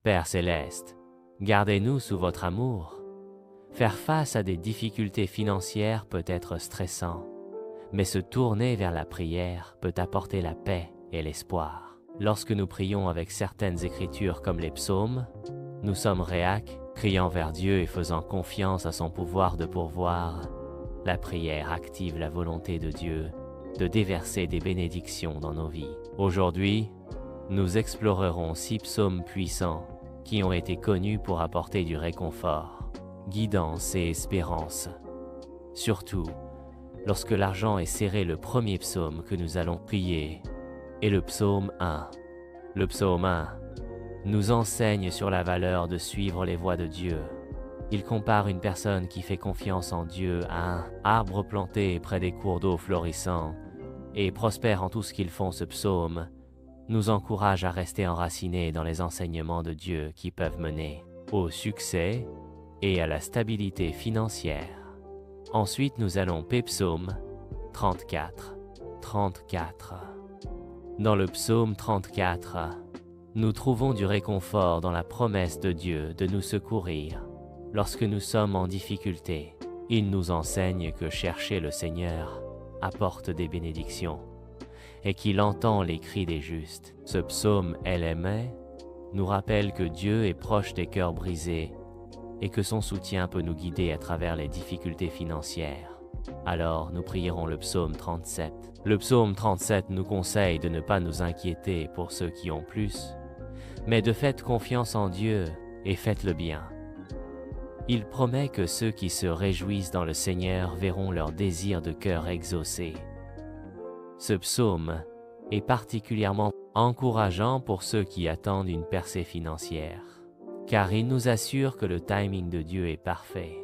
Père céleste, gardez-nous sous votre amour. Faire face à des difficultés financières peut être stressant, mais se tourner vers la prière peut apporter la paix et l'espoir. Lorsque nous prions avec certaines écritures comme les psaumes, nous sommes réacs, criant vers Dieu et faisant confiance à son pouvoir de pourvoir. La prière active la volonté de Dieu de déverser des bénédictions dans nos vies. Aujourd'hui, nous explorerons 6 psaumes puissants qui ont été connus pour apporter du réconfort, guidance et espérance. Surtout, lorsque l'argent est serré, le premier psaume que nous allons prier est le psaume 1. Le psaume 1 nous enseigne sur la valeur de suivre les voies de Dieu. Il compare une personne qui fait confiance en Dieu à un arbre planté près des cours d'eau florissants et prospère en tout ce qu'ils font. Ce psaume nous encourage à rester enracinés dans les enseignements de Dieu qui peuvent mener au succès et à la stabilité financière. Ensuite, nous allons psaume 34. Dans le psaume 34, nous trouvons du réconfort dans la promesse de Dieu de nous secourir lorsque nous sommes en difficulté. Il nous enseigne que chercher le Seigneur apporte des bénédictions et qu'il entend les cris des justes. Ce psaume LMA nous rappelle que Dieu est proche des cœurs brisés et que son soutien peut nous guider à travers les difficultés financières. Alors, nous prierons le psaume 37. Le psaume 37 nous conseille de ne pas nous inquiéter pour ceux qui ont plus, mais de faites confiance en Dieu et faites le bien. Il promet que ceux qui se réjouissent dans le Seigneur verront leurs désirs de cœur exaucés. Ce psaume est particulièrement encourageant pour ceux qui attendent une percée financière, car il nous assure que le timing de Dieu est parfait.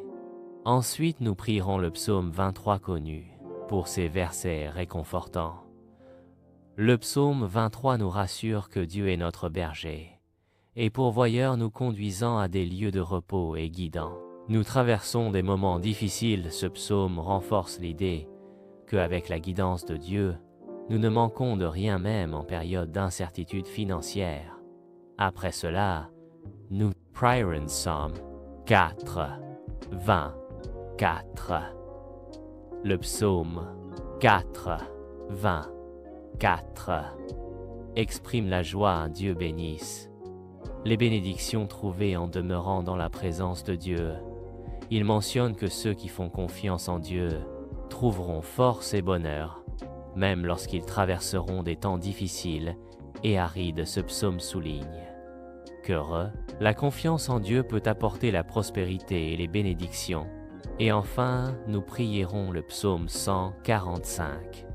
Ensuite, nous prierons le psaume 23 connu pour ses versets réconfortants. Le psaume 23 nous rassure que Dieu est notre berger et pourvoyeur, nous conduisant à des lieux de repos et guidant. Nous traversons des moments difficiles. Ce psaume renforce l'idée qu'avec la guidance de Dieu, nous ne manquons de rien même en période d'incertitude financière. Après cela, nous prierons psaume 24. Le psaume 24 exprime la joie à Dieu bénisse. Les bénédictions trouvées en demeurant dans la présence de Dieu. Il mentionne que ceux qui font confiance en Dieu trouveront force et bonheur, même lorsqu'ils traverseront des temps difficiles et arides. Ce psaume souligne que la confiance en Dieu peut apporter la prospérité et les bénédictions. Et enfin, nous prierons le psaume 145.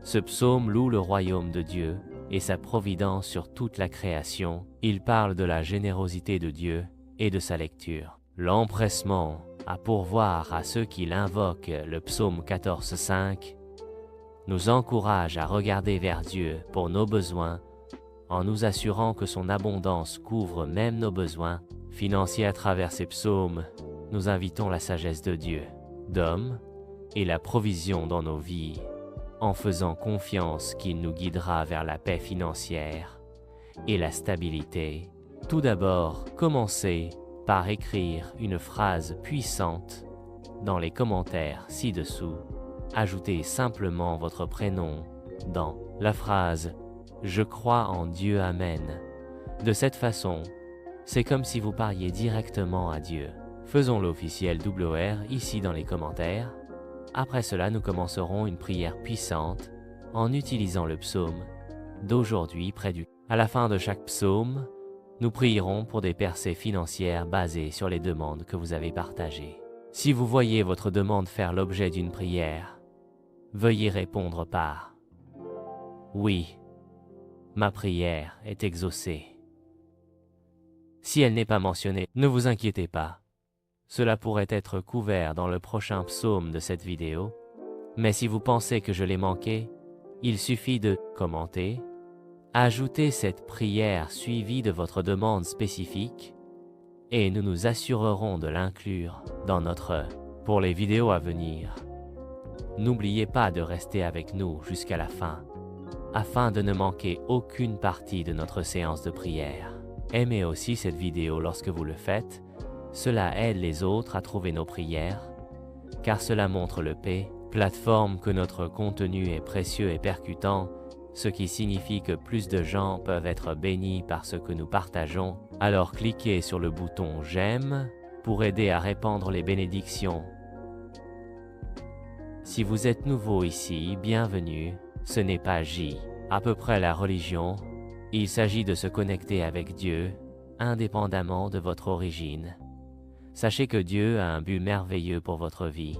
Ce psaume loue le royaume de Dieu et sa providence sur toute la création. Il parle de la générosité de Dieu et de sa lecture. L'empressement à pourvoir à ceux qui l'invoquent. Le psaume 14,5 nous encourage à regarder vers Dieu pour nos besoins en nous assurant que son abondance couvre même nos besoins financiers. À travers ces psaumes, nous invitons la sagesse de Dieu, d'homme et la provision dans nos vies, en faisant confiance qu'il nous guidera vers la paix financière et la stabilité. Tout d'abord, commencez par écrire une phrase puissante dans les commentaires ci-dessous. Ajoutez simplement votre prénom dans la phrase « Je crois en Dieu, Amen ». De cette façon, c'est comme si vous parliez directement à Dieu. Faisons l'officiel WR ici dans les commentaires. Après cela, nous commencerons une prière puissante en utilisant le psaume d'aujourd'hui près du. À la fin de chaque psaume, nous prierons pour des percées financières basées sur les demandes que vous avez partagées. Si vous voyez votre demande faire l'objet d'une prière, veuillez répondre par « Oui, ma prière est exaucée ». Si elle n'est pas mentionnée, ne vous inquiétez pas. Cela pourrait être couvert dans le prochain psaume de cette vidéo, mais si vous pensez que je l'ai manqué, il suffit de commenter, ajouter cette prière suivie de votre demande spécifique, et nous nous assurerons de l'inclure dans notre pour les vidéos à venir. N'oubliez pas de rester avec nous jusqu'à la fin, afin de ne manquer aucune partie de notre séance de prière. Aimez aussi cette vidéo lorsque vous le faites, cela aide les autres à trouver nos prières, car cela montre le P, plateforme que notre contenu est précieux et percutant, ce qui signifie que plus de gens peuvent être bénis par ce que nous partageons. Alors cliquez sur le bouton j'aime pour aider à répandre les bénédictions. Si vous êtes nouveau ici, bienvenue, ce n'est pas J, à peu près la religion. Il s'agit de se connecter avec Dieu, indépendamment de votre origine. Sachez que Dieu a un but merveilleux pour votre vie.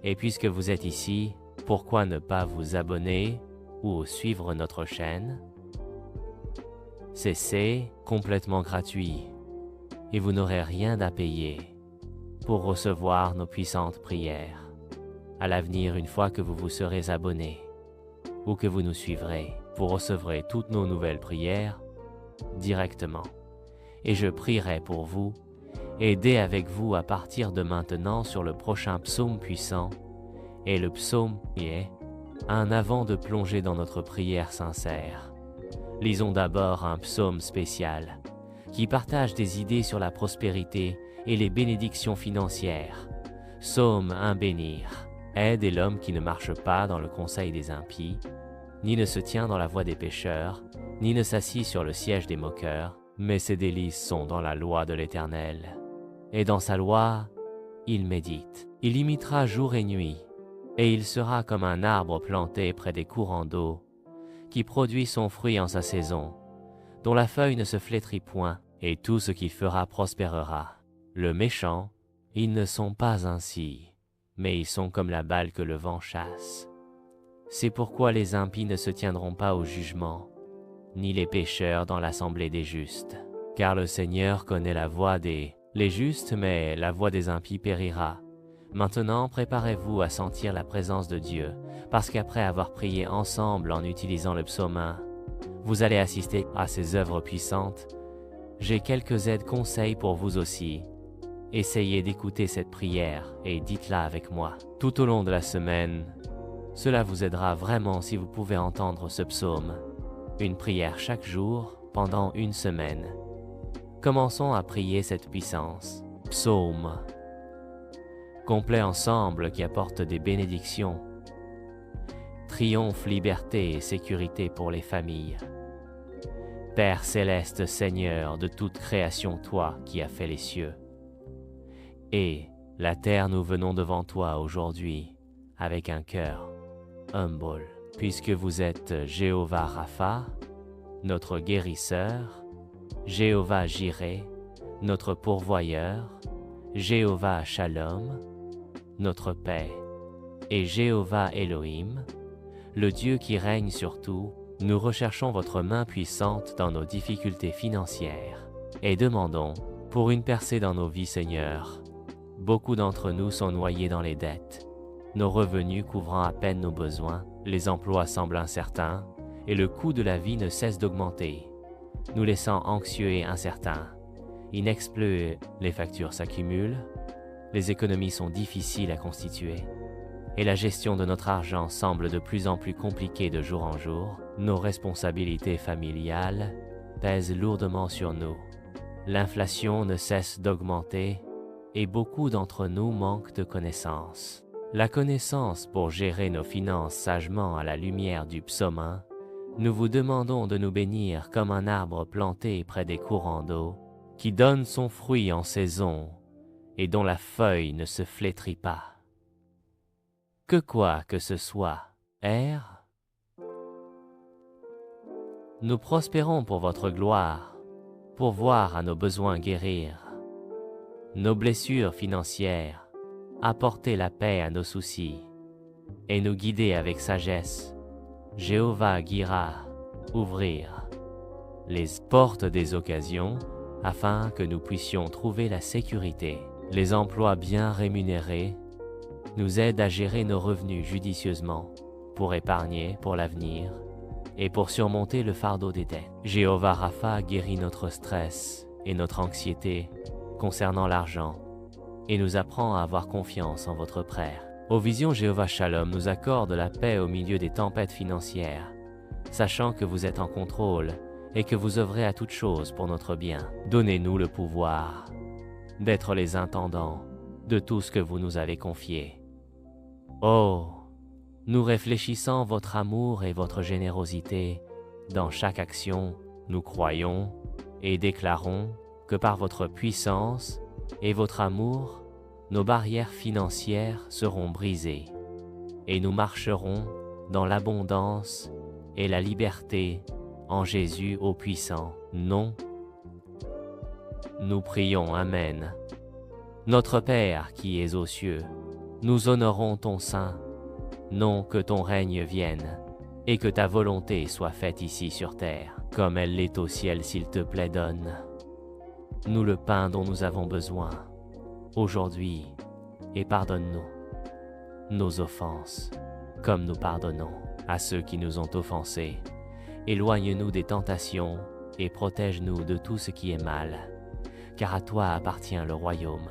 Et puisque vous êtes ici, pourquoi ne pas vous abonner ou suivre notre chaîne? C'est complètement gratuit et vous n'aurez rien à payer pour recevoir nos puissantes prières. À l'avenir, une fois que vous vous serez abonné ou que vous nous suivrez, vous recevrez toutes nos nouvelles prières directement. Et je prierai pour vous, aider avec vous à partir de maintenant sur le prochain psaume puissant et le psaume qui est avant de plonger dans notre prière sincère. Lisons d'abord un psaume spécial qui partage des idées sur la prospérité et les bénédictions financières. Psaume 1 bénir. Aide est l'homme qui ne marche pas dans le conseil des impies, ni ne se tient dans la voie des pécheurs, ni ne s'assit sur le siège des moqueurs, mais ses délices sont dans la loi de l'Éternel. Et dans sa loi, il médite. Il imitera jour et nuit, et il sera comme un arbre planté près des courants d'eau, qui produit son fruit en sa saison, dont la feuille ne se flétrit point, et tout ce qu'il fera prospérera. Le méchant, ils ne sont pas ainsi, mais ils sont comme la balle que le vent chasse. C'est pourquoi les impies ne se tiendront pas au jugement, ni les pécheurs dans l'assemblée des justes. Car le Seigneur connaît la voie des justes, mais la voie des impies périra. Maintenant, préparez-vous à sentir la présence de Dieu, parce qu'après avoir prié ensemble en utilisant le psaume 1, vous allez assister à ses œuvres puissantes. J'ai quelques aides conseils pour vous aussi. Essayez d'écouter cette prière et dites-la avec moi. Tout au long de la semaine, cela vous aidera vraiment si vous pouvez entendre ce psaume. Une prière chaque jour pendant une semaine. Commençons à prier cette puissance. Psaume. Complet ensemble qui apporte des bénédictions. Triomphe, liberté et sécurité pour les familles. Père céleste, Seigneur de toute création, toi qui as fait les cieux. Et la terre, nous venons devant toi aujourd'hui avec un cœur humble, puisque vous êtes Jéhovah Rapha, notre guérisseur, Jéhovah Jireh, notre pourvoyeur, Jéhovah Shalom, notre paix, et Jéhovah Elohim, le Dieu qui règne sur tout. Nous recherchons votre main puissante dans nos difficultés financières et demandons pour une percée dans nos vies, Seigneur. Beaucoup d'entre nous sont noyés dans les dettes, nos revenus couvrant à peine nos besoins, les emplois semblent incertains et le coût de la vie ne cesse d'augmenter, nous laissant anxieux et incertains. Inexpleux, les factures s'accumulent, les économies sont difficiles à constituer et la gestion de notre argent semble de plus en plus compliquée de jour en jour. Nos responsabilités familiales pèsent lourdement sur nous. L'inflation ne cesse d'augmenter et beaucoup d'entre nous manquent de connaissances. La connaissance pour gérer nos finances sagement à la lumière du psaume 1, nous vous demandons de nous bénir comme un arbre planté près des courants d'eau, qui donne son fruit en saison et dont la feuille ne se flétrit pas. Que quoi que ce soit, R. Nous prospérons pour votre gloire, pour voir à nos besoins guérir, nos blessures financières, apporter la paix à nos soucis, et nous guider avec sagesse. Jéhovah Gira, ouvrir les portes des occasions, afin que nous puissions trouver la sécurité. Les emplois bien rémunérés nous aident à gérer nos revenus judicieusement, pour épargner pour l'avenir et pour surmonter le fardeau des dettes. Jéhovah Rapha guérit notre stress et notre anxiété concernant l'argent et nous apprend à avoir confiance en votre prêtre. Aux visions, Jéhovah Shalom nous accorde la paix au milieu des tempêtes financières, sachant que vous êtes en contrôle et que vous œuvrez à toutes choses pour notre bien. Donnez-nous le pouvoir d'être les intendants de tout ce que vous nous avez confié. Oh, nous réfléchissant votre amour et votre générosité dans chaque action, nous croyons et déclarons que par votre puissance et votre amour, nos barrières financières seront brisées et nous marcherons dans l'abondance et la liberté en Jésus au puissant nom. Nous prions, Amen. Notre Père qui es aux cieux, nous honorons ton saint nom, que ton règne vienne et que ta volonté soit faite ici sur terre, comme elle l'est au ciel, s'il te plaît, donne nous le pain dont nous avons besoin aujourd'hui et pardonne-nous nos offenses, comme nous pardonnons à ceux qui nous ont offensés. Éloigne-nous des tentations et protège-nous de tout ce qui est mal, car à toi appartient le royaume,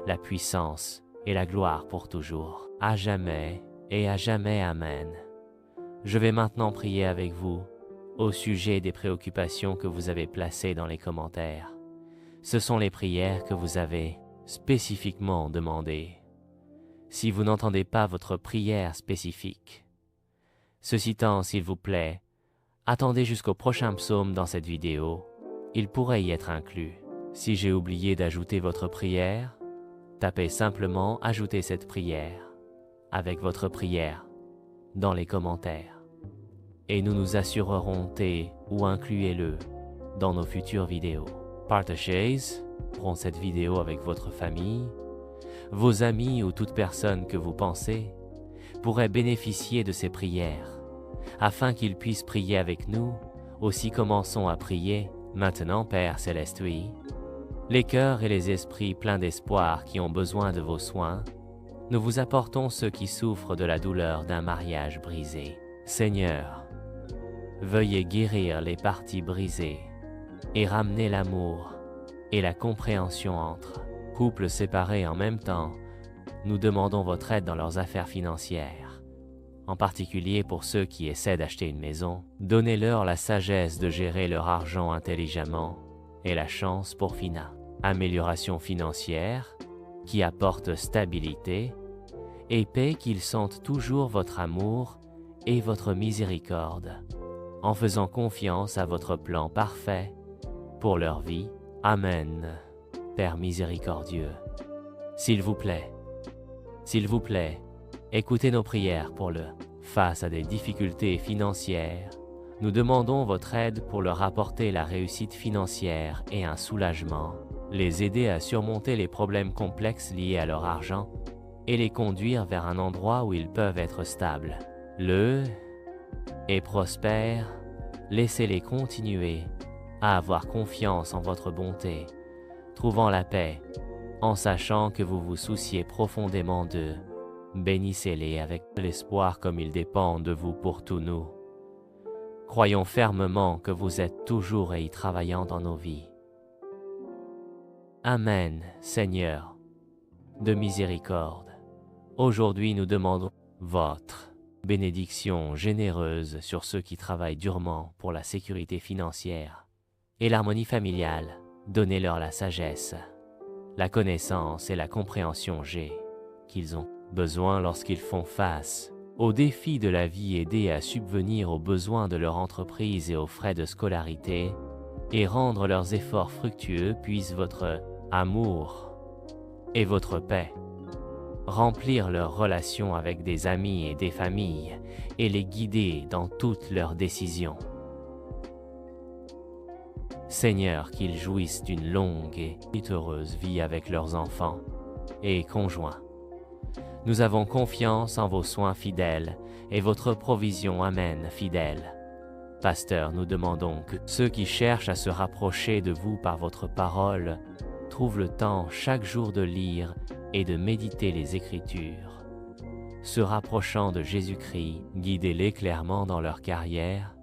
la puissance et la gloire pour toujours, à jamais et à jamais. Amen. Je vais maintenant prier avec vous au sujet des préoccupations que vous avez placées dans les commentaires. Ce sont les prières que vous avez spécifiquement demandées. Si vous n'entendez pas votre prière spécifique, ceci étant, s'il vous plaît, attendez jusqu'au prochain psaume dans cette vidéo. Il pourrait y être inclus. Si j'ai oublié d'ajouter votre prière, tapez simplement « Ajouter cette prière » avec votre prière dans les commentaires. Et nous nous assurerons ou incluez-le dans nos futures vidéos. Partagez cette vidéo avec votre famille, vos amis ou toute personne que vous pensez pourrait bénéficier de ces prières, afin qu'ils puissent prier avec nous. Aussi commençons à prier maintenant. Père Céleste, oui, les cœurs et les esprits pleins d'espoir qui ont besoin de vos soins, nous vous apportons ceux qui souffrent de la douleur d'un mariage brisé. Seigneur, veuillez guérir les parties brisées et ramener l'amour et la compréhension entre couples séparés en même temps. Nous demandons votre aide dans leurs affaires financières, en particulier pour ceux qui essaient d'acheter une maison. Donnez-leur la sagesse de gérer leur argent intelligemment et la chance pour amélioration financière qui apporte stabilité et paix, qu'ils sentent toujours votre amour et votre miséricorde, en faisant confiance à votre plan parfait pour leur vie. Amen. Père miséricordieux, s'il vous plaît, écoutez nos prières pour face à des difficultés financières. Nous demandons votre aide pour leur apporter la réussite financière et un soulagement, les aider à surmonter les problèmes complexes liés à leur argent et les conduire vers un endroit où ils peuvent être stables et prospères. Laissez-les continuer à avoir confiance en votre bonté, trouvant la paix en sachant que vous vous souciez profondément d'eux. Bénissez-les avec l'espoir comme ils dépendent de vous pour tous nous. Croyons fermement que vous êtes toujours et y travaillant dans nos vies. Amen, Seigneur de miséricorde. Aujourd'hui, nous demandons votre bénédiction généreuse sur ceux qui travaillent durement pour la sécurité financière et l'harmonie familiale. Donnez-leur la sagesse, la connaissance et la compréhension qu'ils ont besoin lorsqu'ils font face aux défis de la vie. Aider à subvenir aux besoins de leur entreprise et aux frais de scolarité et rendre leurs efforts fructueux. Puisse votre amour et votre paix remplir leurs relations avec des amis et des familles et les guider dans toutes leurs décisions. Seigneur, qu'ils jouissent d'une longue et heureuse vie avec leurs enfants et conjoints. Nous avons confiance en vos soins fidèles et votre provision. Amen, fidèle. Pasteur, nous demandons que ceux qui cherchent à se rapprocher de vous par votre parole trouvent le temps chaque jour de lire et de méditer les Écritures. Se rapprochant de Jésus-Christ, guidez-les clairement dans leur carrière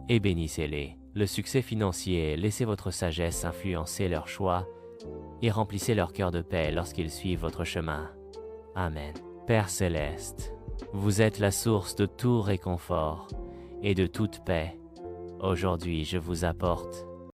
et bénissez-les. Le succès financier, laissez votre sagesse influencer leurs choix et remplissez leur cœur de paix lorsqu'ils suivent votre chemin. Amen. Père Céleste, vous êtes la source de tout réconfort et de toute paix. Aujourd'hui, je vous apporte